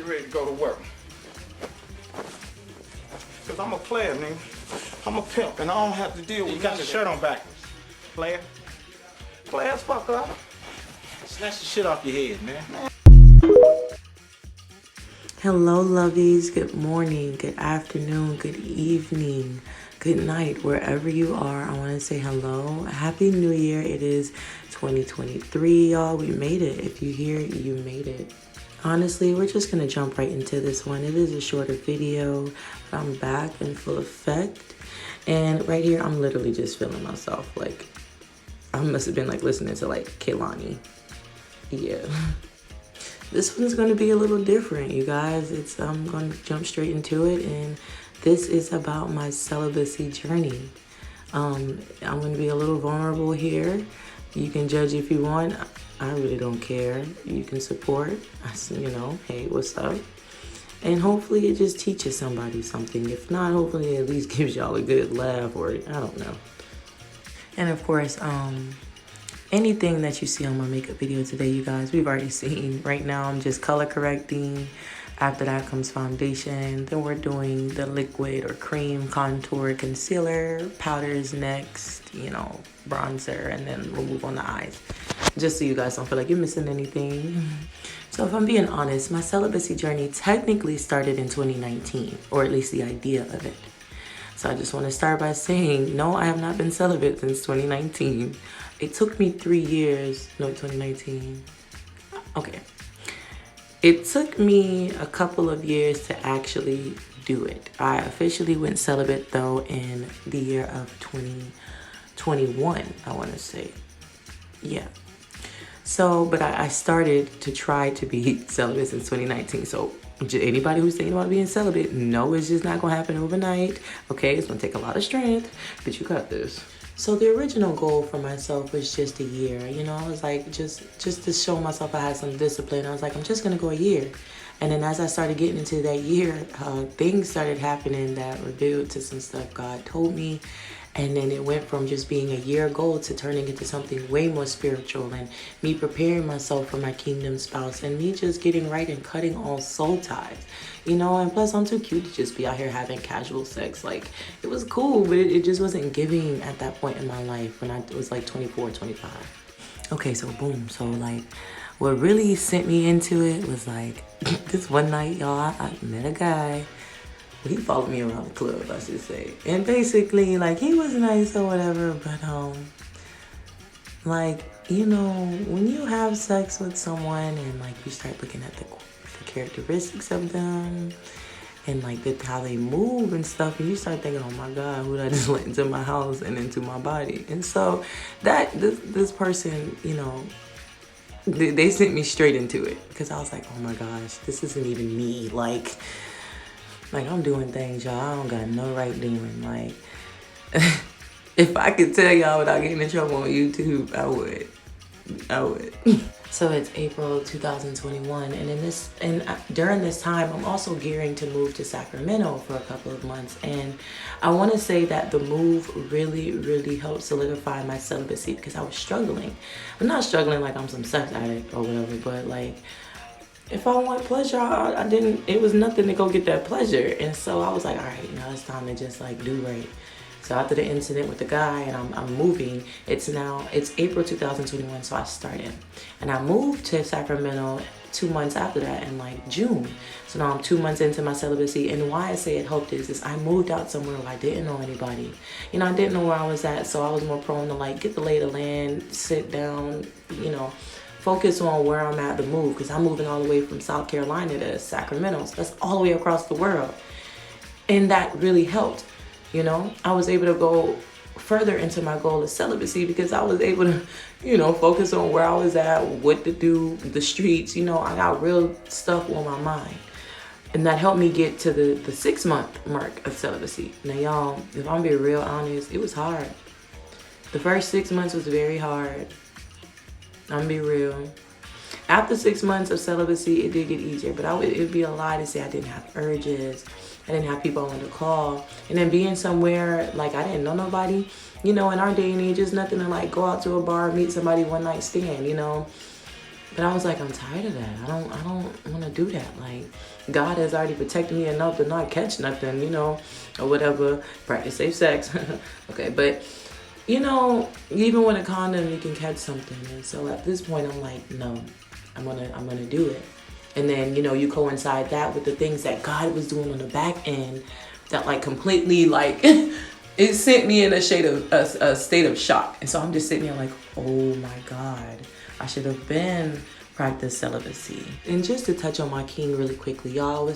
get ready to go to work. Cause I'm a player, nigga. I'm a pimp, and I don't have to deal with. You got your shirt on backwards, player. Players, fuck up. Snatch the shit off your head, man. Hello, lovies. Good morning, good afternoon, good evening, good night, wherever you are. I want to say hello. Happy New Year. It is 2023, y'all. We made it. If you hear, you made it. Honestly, we're just going to jump right into this one. It is a shorter video, but I'm back in full effect. And right here, I'm literally just feeling myself. Like, I must have been like listening to like Kehlani. Yeah. This one's going to be a little different, you guys. I'm going to jump straight into it, and this is about my celibacy journey. I'm going to be a little vulnerable here. You can judge if you want. I really don't care. You can support. You know, hey, what's up? And hopefully it just teaches somebody something. If not, hopefully it at least gives y'all a good laugh, or I don't know. And of course, anything that you see on my makeup video today, you guys, we've already seen. Right now, I'm just color correcting. After that comes foundation. Then we're doing the liquid or cream contour concealer. Powders next, you know, bronzer, and then we'll move on to eyes. Just so you guys don't feel like you're missing anything. So if I'm being honest, my celibacy journey technically started in 2019, or at least the idea of it. So I just want to start by saying, no, I have not been celibate since 2019. It took me 3 years, no, 2019. Okay. It took me a couple of years to actually do it. I officially went celibate though in the year of 2021, I want to say. Yeah. So, but I started to try to be celibate since 2019. So anybody who's thinking about being celibate, no, it's just not going to happen overnight. Okay, it's going to take a lot of strength, but you got this. So the original goal for myself was just a year. You know, I was like, just to show myself I had some discipline. I was like, I'm just going to go a year. And then as I started getting into that year, things started happening that revealed to some stuff God told me. And then it went from just being a year goal to turning into something way more spiritual, and me preparing myself for my kingdom spouse, and me just getting right and cutting all soul ties, you know. And plus I'm too cute to just be out here having casual sex. Like, it was cool, but it just wasn't giving at that point in my life when I was like 24, 25. Okay, so boom. So like what really sent me into it was like this one night, y'all, I met a guy. He followed me around the club, I should say. And basically, like, he was nice or whatever, but, like, you know, when you have sex with someone and, like, you start looking at the characteristics of them and, like, how they move and stuff, and you start thinking, oh, my God, who did I just let into my house and into my body? And so this person, you know, they sent me straight into it, because I was like, oh, my gosh, this isn't even me. Like, I'm doing things, y'all, I don't got no right doing. Like, if I could tell y'all without getting in trouble on YouTube, I would. So it's April 2021, and during this time, I'm also gearing to move to Sacramento for a couple of months. And I want to say that the move really, really helped solidify my celibacy, because I was struggling. I'm not struggling like I'm some sex addict or whatever, but like, if I want pleasure, it was nothing to go get that pleasure. And so I was like, all right, now it's time to just like do right. So after the incident with the guy, and I'm moving, it's April 2021, so I started. And I moved to Sacramento 2 months after that, in like June. So now I'm 2 months into my celibacy. And why I say it helped is I moved out somewhere where I didn't know anybody. You know, I didn't know where I was at, so I was more prone to like get the lay of the land, sit down, you know, focus on where I'm at to move, because I'm moving all the way from South Carolina to Sacramento. So that's all the way across the world. And that really helped, you know. I was able to go further into my goal of celibacy because I was able to, you know, focus on where I was at, what to do, the streets. You know, I got real stuff on my mind. And that helped me get to the 6-month mark of celibacy. Now, y'all, if I'm being real honest, it was hard. The first 6 months was very hard. I'm gonna be real. After 6 months of celibacy, it did get easier, but it'd be a lie to say I didn't have urges. I didn't have people I wanted to call. And then being somewhere, like, I didn't know nobody. You know, in our day and age, it's nothing to, like, go out to a bar, meet somebody one night stand, you know. But I was like, I'm tired of that. I don't want to do that. Like, God has already protected me enough to not catch nothing, you know, or whatever. Practice safe sex. Okay, but you know, even with a condom, you can catch something. And so at this point, I'm like, no, I'm gonna do it. And then, you know, you coincide that with the things that God was doing on the back end that like completely like it sent me in a state of shock. And so I'm just sitting there like, oh my God, I should have been practiced celibacy. And just to touch on my king really quickly, y'all,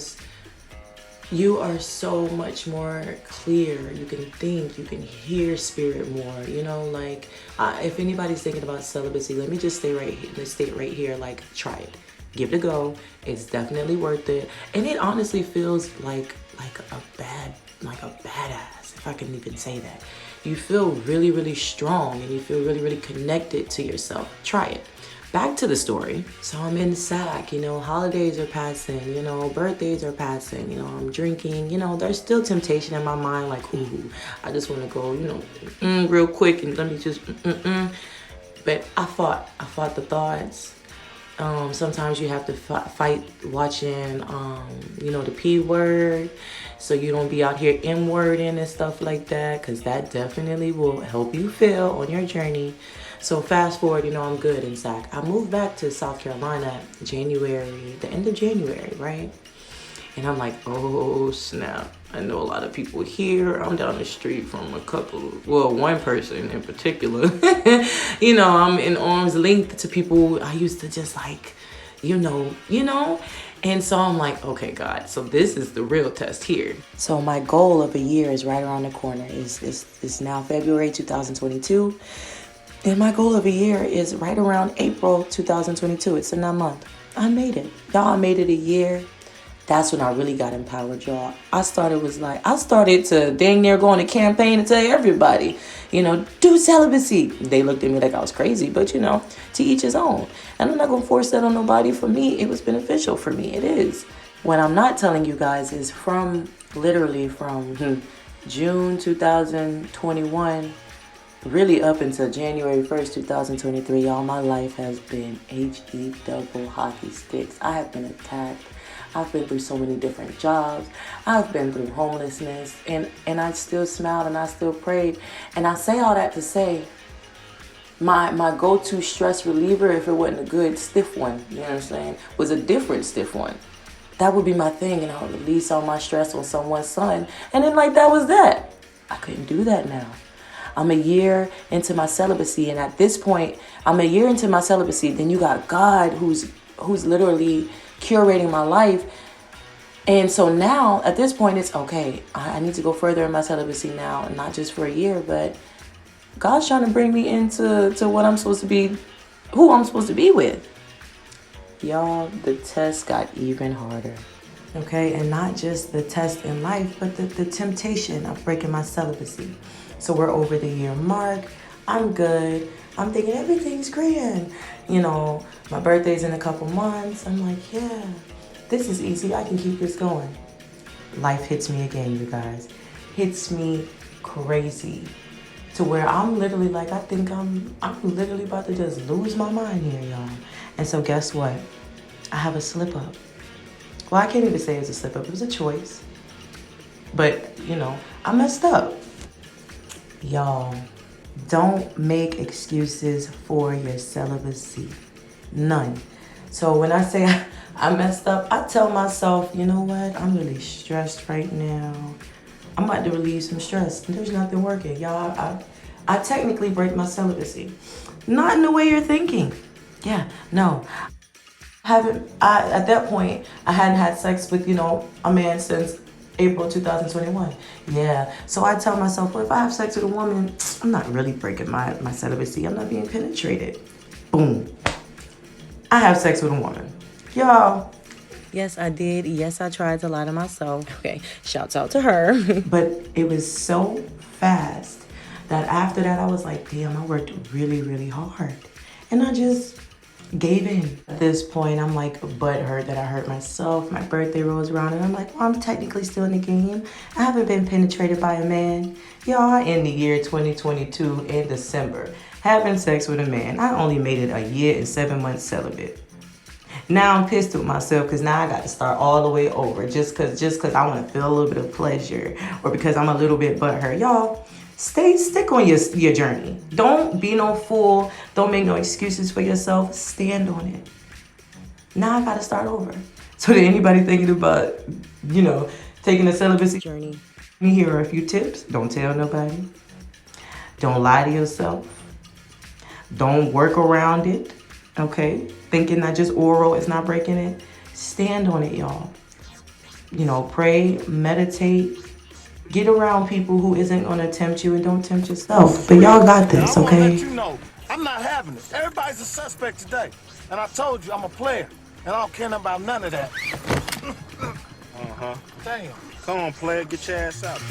you are so much more clear. You can think, you can hear spirit more, you know, like if anybody's thinking about celibacy, let me just stay right here. Let's stay right here. Like, try it, give it a go. It's definitely worth it. And it honestly feels like a badass, if I can even say that. You feel really, really strong and you feel really, really connected to yourself. Try it. Back to the story. So I'm in SAC, you know, holidays are passing, you know, birthdays are passing, you know, I'm drinking, you know, there's still temptation in my mind, like, ooh, I just want to go, you know, real quick and let me just, But I fought the thoughts. Sometimes you have to fight watching, you know, the P word, so you don't be out here M-wording and stuff like that, because that definitely will help you fail on your journey. So fast forward, you know, I'm good in SAC. I moved back to South Carolina January, the end of January, right? And I'm like, oh snap, I know a lot of people here. I'm down the street from one person in particular. You know, I'm in arm's length to people I used to just like, you know. And so I'm like, okay, God, so this is the real test here. So my goal of a year is right around the corner. It's now February 2022. And my goal of a year is right around April 2022. It's in that month. I made it. Y'all, I made it a year. That's when I really got empowered, y'all. I started to dang near go on a campaign and tell everybody, you know, do celibacy. They looked at me like I was crazy, but you know, to each his own. And I'm not gonna force that on nobody. For me, it was beneficial for me. It is. What I'm not telling you guys is literally from June 2021, really up until January 1st, 2023, y'all, my life has been HE double hockey sticks. I have been attacked. I've been through so many different jobs. I've been through homelessness, and I still smiled and I still prayed. And I say all that to say, my go-to stress reliever, if it wasn't a good stiff one, you know what I'm saying, was a different stiff one. That would be my thing, and I would release all my stress on someone's son. And then like that was that. I couldn't do that now. I'm a year into my celibacy, and at this point, I'm a year into my celibacy. Then you got God who's literally curating my life. And so now at this point, it's okay. I need to go further in my celibacy now, not just for a year, but God's trying to bring me into what I'm supposed to be, who I'm supposed to be with. Y'all, the test got even harder. Okay, and not just the test in life, but the temptation of breaking my celibacy. So we're over the year mark. I'm good. I'm thinking everything's grand. You know, my birthday's in a couple months. I'm like, yeah, this is easy. I can keep this going. Life hits me again, you guys. Hits me crazy. To where I'm literally like, I think I'm literally about to just lose my mind here, y'all. And so guess what? I have a slip up. Well, I can't even say it was a slip up. It was a choice. But, you know, I messed up. Y'all, don't make excuses for your celibacy. None. So when I say I messed up, I tell myself, you know what? I'm really stressed right now. I'm about to relieve some stress. There's nothing working. Y'all, I technically break my celibacy. Not in the way you're thinking. Yeah, no. At that point, I hadn't had sex with, you know, a man since April 2021. Yeah. So I tell myself, well, if I have sex with a woman, I'm not really breaking my celibacy. I'm not being penetrated. Boom. I have sex with a woman. Y'all. Yes, I did. Yes, I tried to lie to myself. Okay. Shouts out to her. But it was so fast that after that, I was like, damn, I worked really, really hard. And I just gave in. At this point, I'm like butthurt that I hurt myself. My birthday rolls around and I'm like, well, I'm technically still in the game. I haven't been penetrated by a man. Y'all, I end the year 2022 in December having sex with a man. I only made it a year and 7 months celibate. Now I'm pissed with myself because now I got to start all the way over just cause I want to feel a little bit of pleasure or because I'm a little bit butthurt. Y'all, stick on your journey. Don't be no fool. Don't make no excuses for yourself. Stand on it. Now I got to start over. So to anybody thinking about, taking the celibacy journey, here are a few tips. Don't tell nobody. Don't lie to yourself. Don't work around it. Okay? Thinking that just oral is not breaking it. Stand on it, y'all. Pray, meditate. Get around people who isn't going to tempt you and don't tempt yourself. But y'all got this, okay? I want to let you know, I'm not having this. Everybody's a suspect today. And I told you, I'm a player. And I don't care about none of that. Uh-huh. Damn. Come on, player, get your ass out.